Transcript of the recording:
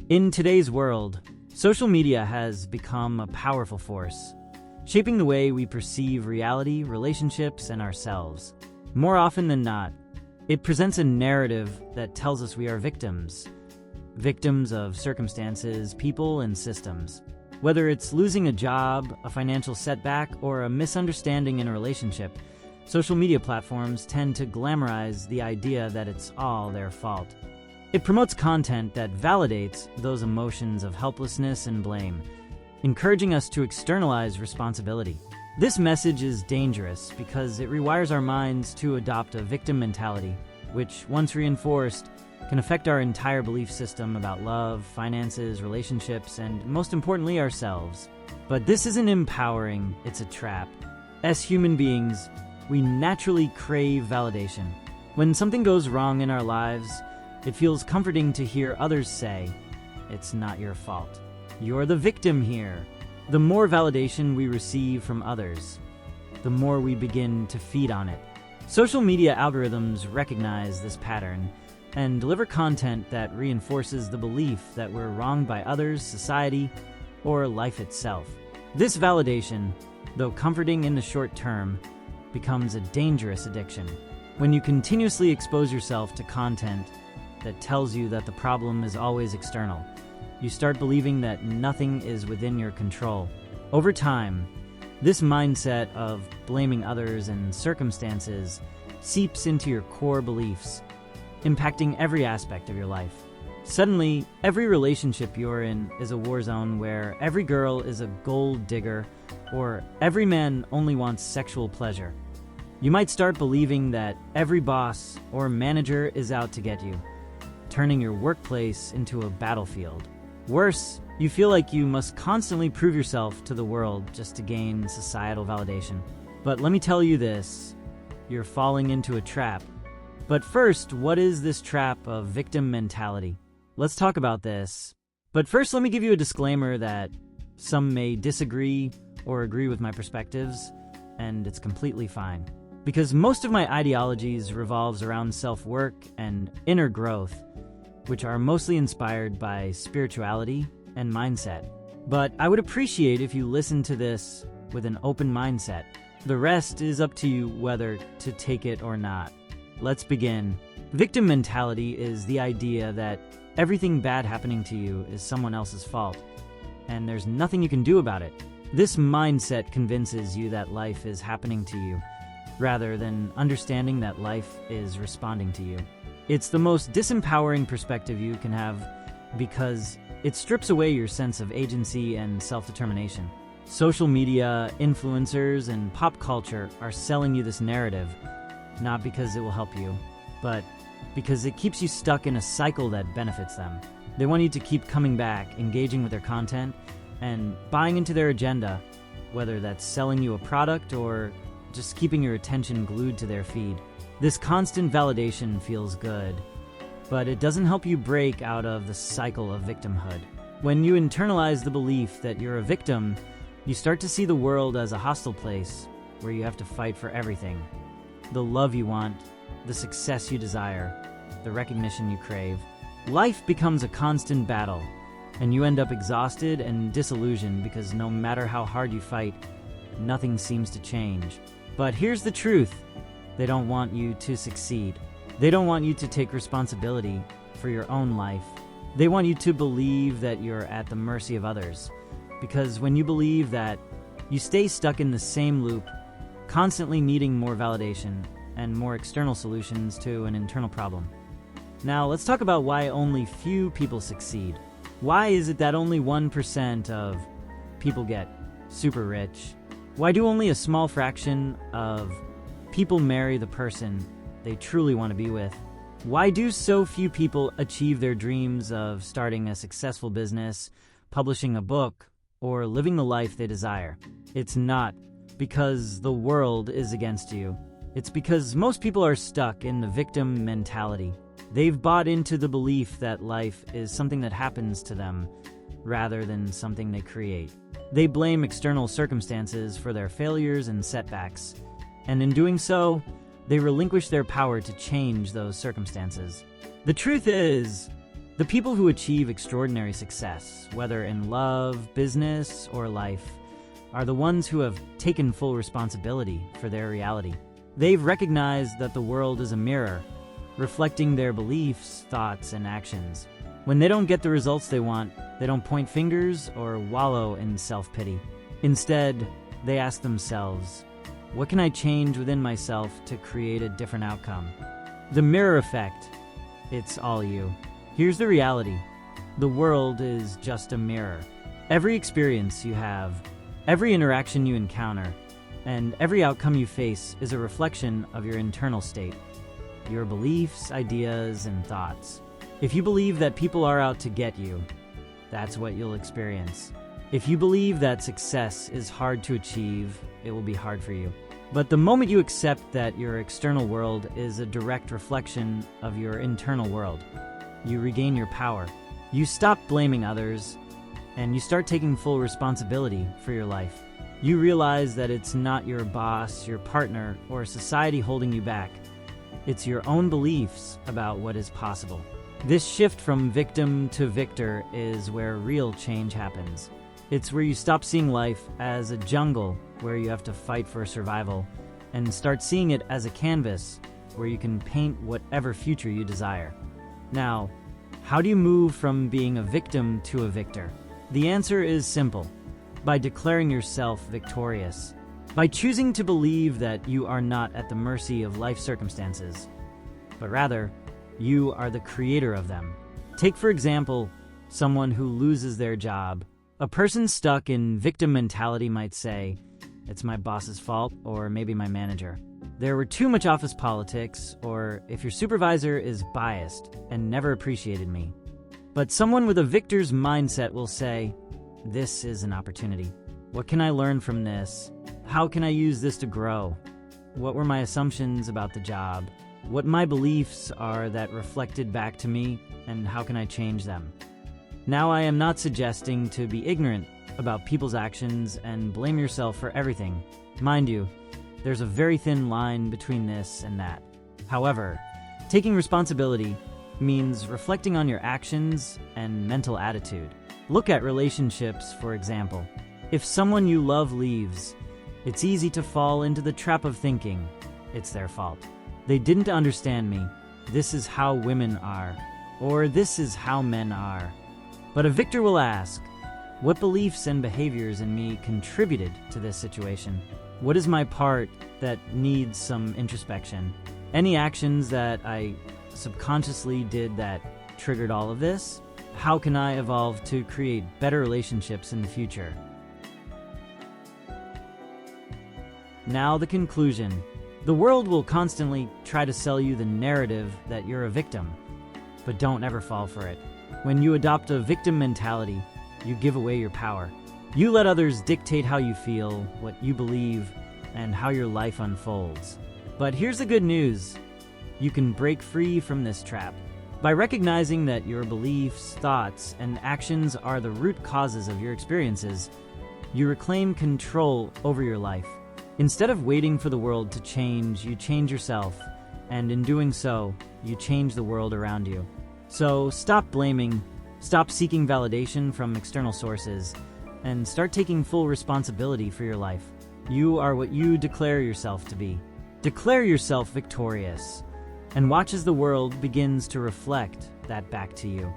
In today's world, social media has become a powerful force, shaping the way we perceive reality, relationships, and ourselves. More often than not, it presents a narrative that tells us we are victims of circumstances, people, and systems. Whether it's losing a job, a financial setback, or a misunderstanding in a relationship, social media platforms tend to glamorize the idea that it's all their fault. It promotes content that validates those emotions of helplessness and blame, encouraging us to externalize responsibility. This message is dangerous because it rewires our minds to adopt a victim mentality, which, once reinforced, can affect our entire belief system about love, finances, relationships, and most importantly, ourselves. But this isn't empowering, it's a trap. As human beings, we naturally crave validation. When something goes wrong in our lives, it feels comforting to hear others say, "It's not your fault. You're the victim here." The more validation we receive from others, the more we begin to feed on it. Social media algorithms recognize this pattern and deliver content that reinforces the belief that we're wronged by others, society, or life itself. This validation, though comforting in the short term, becomes a dangerous addiction. When you continuously expose yourself to content that tells you that the problem is always external, you start believing that nothing is within your control. Over time, this mindset of blaming others and circumstances seeps into your core beliefs, impacting every aspect of your life. Suddenly, every relationship you're in is a war zone where every girl is a gold digger or every man only wants sexual pleasure. You might start believing that every boss or manager is out to get you, turning your workplace into a battlefield. Worse, you feel like you must constantly prove yourself to the world just to gain societal validation. But let me tell you this, you're falling into a trap. But first, what is this trap of victim mentality? Let's talk about this. But first, let me give you a disclaimer that some may disagree or agree with my perspectives, and it's completely fine. Because most of my ideologies revolves around self-work and inner growth, which are mostly inspired by spirituality and mindset. But I would appreciate if you listen to this with an open mindset. The rest is up to you whether to take it or not. Let's begin. Victim mentality is the idea that everything bad happening to you is someone else's fault, and there's nothing you can do about it. This mindset convinces you that life is happening to you, rather than understanding that life is responding to you. It's the most disempowering perspective you can have because it strips away your sense of agency and self-determination. Social media, influencers, and pop culture are selling you this narrative, not because it will help you, but because it keeps you stuck in a cycle that benefits them. They want you to keep coming back, engaging with their content, and buying into their agenda, whether that's selling you a product or just keeping your attention glued to their feed. This constant validation feels good, but it doesn't help you break out of the cycle of victimhood. When you internalize the belief that you're a victim, you start to see the world as a hostile place where you have to fight for everything. The love you want, the success you desire, the recognition you crave. Life becomes a constant battle, and you end up exhausted and disillusioned because no matter how hard you fight, nothing seems to change. But here's the truth. They don't want you to succeed. They don't want you to take responsibility for your own life. They want you to believe that you're at the mercy of others. Because when you believe that, you stay stuck in the same loop, constantly needing more validation and more external solutions to an internal problem. Now, let's talk about why only few people succeed. Why is it that only 1% of people get super rich? Why do only a small fraction of people marry the person they truly want to be with? Why do so few people achieve their dreams of starting a successful business, publishing a book, or living the life they desire? It's not because the world is against you. It's because most people are stuck in the victim mentality. They've bought into the belief that life is something that happens to them rather than something they create. They blame external circumstances for their failures and setbacks, and in doing so, they relinquish their power to change those circumstances. The truth is, The people who achieve extraordinary success, whether in love, business, or life, are the ones who have taken full responsibility for their reality. They've recognized that the world is a mirror, reflecting their beliefs, thoughts, and actions. When they don't get the results they want, they don't point fingers or wallow in self-pity. Instead, they ask themselves, what can I change within myself to create a different outcome? The mirror effect. It's all you. Here's the reality. The world is just a mirror. Every experience you have, every interaction you encounter, and every outcome you face is a reflection of your internal state, your beliefs, ideas, and thoughts. If you believe that people are out to get you, that's what you'll experience. If you believe that success is hard to achieve, it will be hard for you. But the moment you accept that your external world is a direct reflection of your internal world, you regain your power. You stop blaming others, and you start taking full responsibility for your life. You realize that it's not your boss, your partner, or society holding you back. It's your own beliefs about what is possible. This shift from victim to victor is where real change happens. It's where you stop seeing life as a jungle where you have to fight for survival and start seeing it as a canvas where you can paint whatever future you desire. Now, how do you move from being a victim to a victor? The answer is simple. By declaring yourself victorious. By choosing to believe that you are not at the mercy of life circumstances, but rather, you are the creator of them. Take, for example, someone who loses their job. A person stuck in victim mentality might say, it's my boss's fault, or maybe my manager. There were too much office politics, or if your supervisor is biased and never appreciated me. But someone with a victor's mindset will say, this is an opportunity. What can I learn from this? How can I use this to grow? What were my assumptions about the job? What my beliefs are that reflected back to me, and how can I change them? Now, I am not suggesting to be ignorant about people's actions and blame yourself for everything. Mind you, there's a very thin line between this and that. However, taking responsibility means reflecting on your actions and mental attitude. Look at relationships, for example. If someone you love leaves, it's easy to fall into the trap of thinking it's their fault. They didn't understand me. This is how women are. Or this is how men are. But a victor will ask, what beliefs and behaviors in me contributed to this situation? What is my part that needs some introspection? Any actions that I subconsciously did that triggered all of this? How can I evolve to create better relationships in the future? Now the conclusion. The world will constantly try to sell you the narrative that you're a victim, but don't ever fall for it. When you adopt a victim mentality, you give away your power. You let others dictate how you feel, what you believe, and how your life unfolds. But here's the good news. You can break free from this trap. By recognizing that your beliefs, thoughts, and actions are the root causes of your experiences, you reclaim control over your life. Instead of waiting for the world to change, you change yourself, and in doing so, you change the world around you. So stop blaming, stop seeking validation from external sources, and start taking full responsibility for your life. You are what you declare yourself to be. Declare yourself victorious, and watch as the world begins to reflect that back to you.